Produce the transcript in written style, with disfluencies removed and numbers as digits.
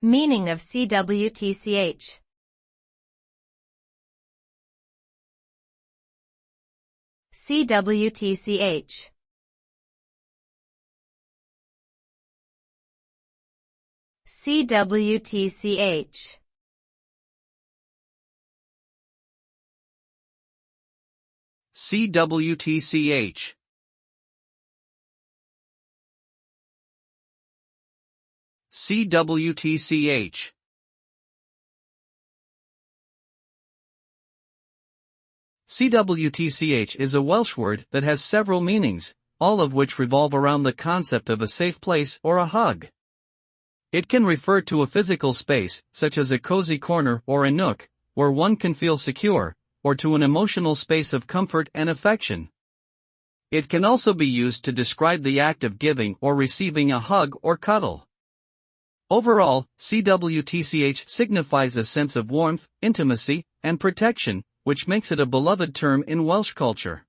Meaning of cwtch. cwtch. cwtch. cwtch. cwtch. cwtch is a Welsh word that has several meanings, all of which revolve around the concept of a safe place or a hug. It can refer to a physical space, such as a cozy corner or a nook, where one can feel secure, or to an emotional space of comfort and affection. It can also be used to describe the act of giving or receiving a hug or cuddle. Overall, cwtch signifies a sense of warmth, intimacy, and protection, which makes it a beloved term in Welsh culture.